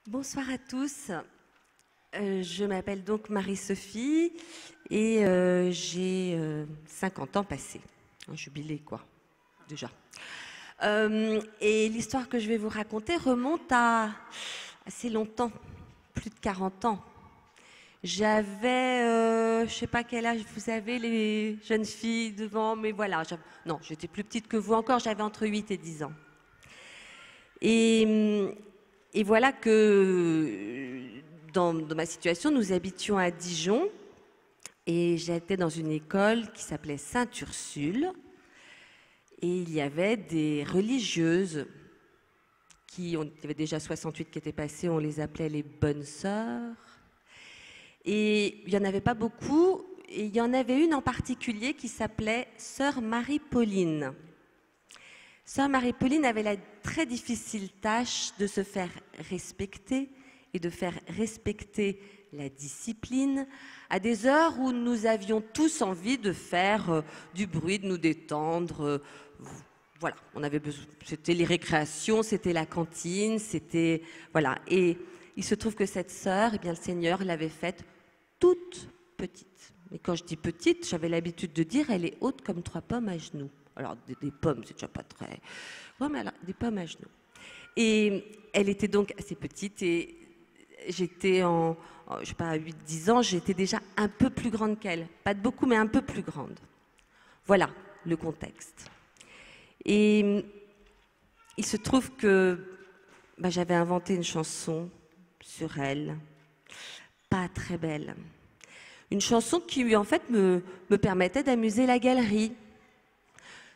Bonsoir à tous. Je m'appelle donc Marie-Sophie et j'ai 50 ans passés. Un jubilé, quoi, déjà. Et l'histoire que je vais vous raconter remonte à assez longtemps, plus de 40 ans. J'avais, je sais pas quel âge vous avez, les jeunes filles devant, mais voilà. Non, j'étais plus petite que vous encore, j'avais entre 8 et 10 ans. Et voilà que dans ma situation, nous habitions à Dijon et j'étais dans une école qui s'appelait Sainte-Ursule et il y avait des religieuses il y avait déjà 68 qui étaient passées, on les appelait les bonnes sœurs. Et il n'y en avait pas beaucoup et il y en avait une en particulier qui s'appelait Sœur Marie-Pauline. Sœur Marie-Pauline avait la très difficile tâche de se faire respecter et de faire respecter la discipline à des heures où nous avions tous envie de faire du bruit, de nous détendre. Voilà, on avait besoin. C'était les récréations, c'était la cantine, c'était voilà. Et il se trouve que cette sœur, eh bien, le Seigneur l'avait faite toute petite. Mais quand je dis petite, j'avais l'habitude de dire, elle est haute comme 3 pommes à genoux. Alors, des pommes, c'est déjà pas très... Ouais, mais alors, des pommes à genoux. Et elle était donc assez petite et j'étais je sais pas, à 8-10 ans, j'étais déjà un peu plus grande qu'elle. Pas de beaucoup, mais un peu plus grande. Voilà le contexte. Et il se trouve que j'avais inventé une chanson sur elle, pas très belle. Une chanson qui, en fait, me permettait d'amuser la galerie.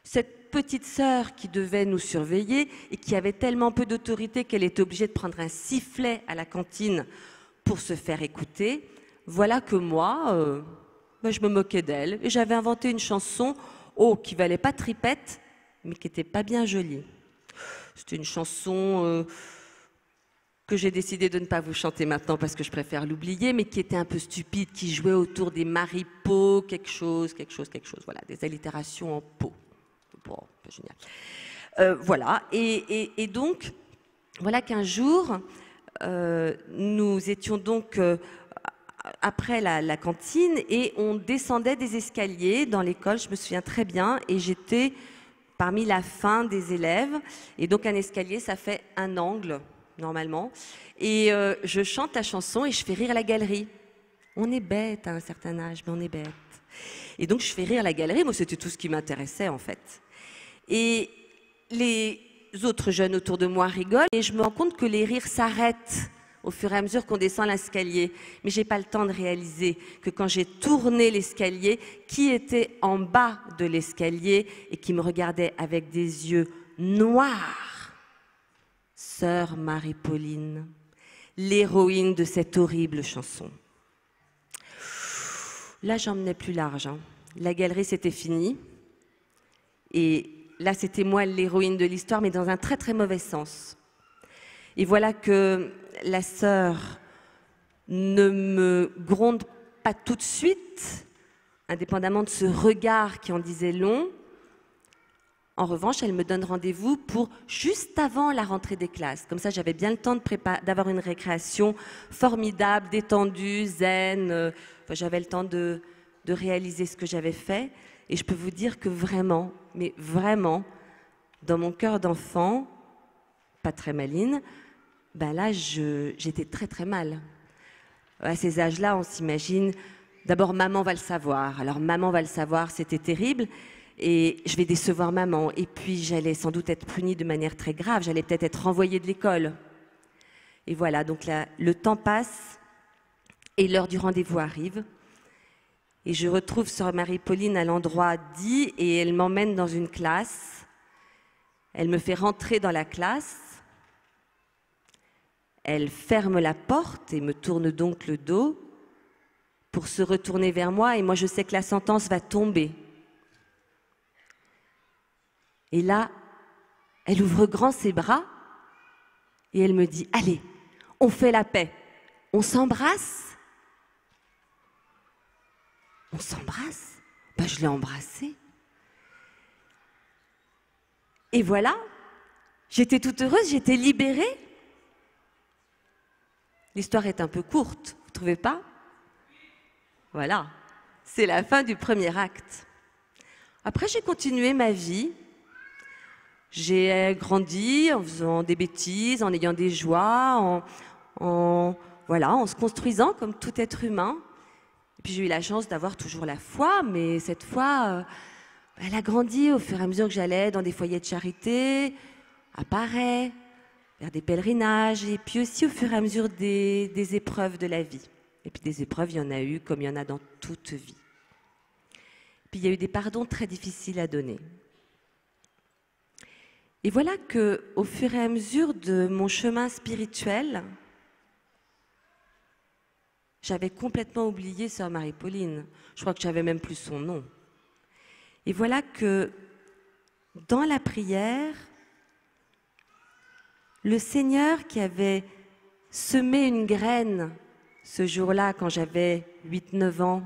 Cette petite sœur qui devait nous surveiller et qui avait tellement peu d'autorité qu'elle était obligée de prendre un sifflet à la cantine pour se faire écouter, voilà que moi, je me moquais d'elle et j'avais inventé une chanson qui valait pas tripette, mais qui était pas bien jolie. C'était une chanson que j'ai décidé de ne pas vous chanter maintenant parce que je préfère l'oublier, mais qui était un peu stupide, qui jouait autour des maripots, quelque chose, voilà, des allitérations en pot. Bon, pas génial. Voilà, et donc, voilà qu'un jour, nous étions donc après la cantine et on descendait des escaliers dans l'école, je me souviens très bien, et j'étais parmi la fin des élèves. Et donc un escalier, ça fait un angle, normalement. Et je chante la chanson et je fais rire la galerie. On est bête à un certain âge, mais on est bête. Et donc je fais rire la galerie, moi c'était tout ce qui m'intéressait en fait. Et les autres jeunes autour de moi rigolent et je me rends compte que les rires s'arrêtent au fur et à mesure qu'on descend l'escalier. Mais j'ai pas le temps de réaliser que quand j'ai tourné l'escalier, qui était en bas de l'escalier et qui me regardait avec des yeux noirs? Sœur Marie-Pauline, l'héroïne de cette horrible chanson. Là, j'en menais plus large. La galerie, c'était fini. Et là, c'était moi l'héroïne de l'histoire, mais dans un très très mauvais sens. Et voilà que la sœur ne me gronde pas tout de suite, indépendamment de ce regard qui en disait long. En revanche, elle me donne rendez-vous pour juste avant la rentrée des classes. Comme ça, j'avais bien le temps d'avoir une récréation formidable, détendue, zen. J'avais le temps de réaliser ce que j'avais fait. Et je peux vous dire que vraiment, mais vraiment, dans mon cœur d'enfant, pas très maline, là, j'étais très très mal. À ces âges-là, on s'imagine, d'abord maman va le savoir. Alors maman va le savoir, c'était terrible. Et je vais décevoir maman. Et puis j'allais sans doute être punie de manière très grave. J'allais peut-être être renvoyée de l'école. Et voilà, donc là, le temps passe et l'heure du rendez-vous arrive. Et je retrouve sœur Marie-Pauline à l'endroit dit et elle m'emmène dans une classe. Elle me fait rentrer dans la classe. Elle ferme la porte et me tourne donc le dos pour se retourner vers moi. Et moi, je sais que la sentence va tomber. Et là, elle ouvre grand ses bras et elle me dit « Allez, on fait la paix. On s'embrasse ?» On s'embrasse? Je l'ai embrassée. Et voilà, j'étais toute heureuse, j'étais libérée. L'histoire est un peu courte, vous ne trouvez pas? Voilà, c'est la fin du premier acte. Après, j'ai continué ma vie. J'ai grandi en faisant des bêtises, en ayant des joies, voilà, en se construisant comme tout être humain. Et puis j'ai eu la chance d'avoir toujours la foi, mais cette foi, elle a grandi au fur et à mesure que j'allais dans des foyers de charité, à Paray, faire des pèlerinages, et puis aussi au fur et à mesure des épreuves de la vie. Et puis des épreuves, il y en a eu comme il y en a dans toute vie. Puis il y a eu des pardons très difficiles à donner. Et voilà que, au fur et à mesure de mon chemin spirituel, j'avais complètement oublié sœur Marie-Pauline. Je crois que j'avais même plus son nom. Et voilà que, dans la prière, le Seigneur qui avait semé une graine ce jour-là, quand j'avais 8-9 ans,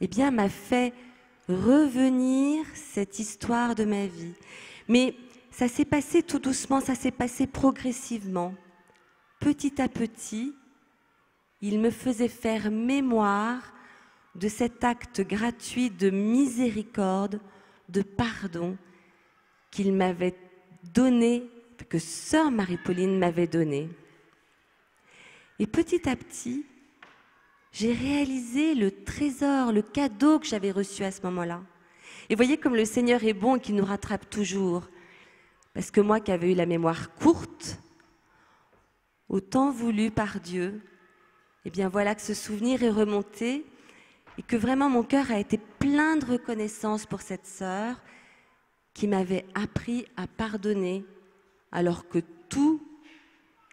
eh bien, m'a fait revenir cette histoire de ma vie. Mais ça s'est passé tout doucement, ça s'est passé progressivement. Petit à petit, il me faisait faire mémoire de cet acte gratuit de miséricorde, de pardon qu'il m'avait donné, que sœur Marie-Pauline m'avait donné. Et petit à petit, j'ai réalisé le trésor, le cadeau que j'avais reçu à ce moment-là. Et voyez comme le Seigneur est bon et qu'il nous rattrape toujours. Parce que moi qui avais eu la mémoire courte, au temps voulu par Dieu, eh bien voilà que ce souvenir est remonté et que vraiment mon cœur a été plein de reconnaissance pour cette sœur qui m'avait appris à pardonner alors que tout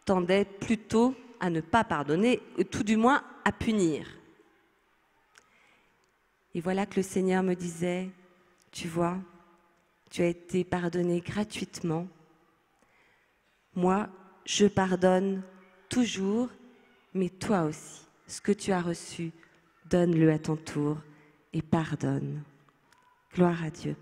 tendait plutôt à ne pas pardonner, ou tout du moins à punir. Et voilà que le Seigneur me disait, tu vois, tu as été pardonné gratuitement. Moi, je pardonne toujours, mais toi aussi, ce que tu as reçu, donne-le à ton tour et pardonne. Gloire à Dieu.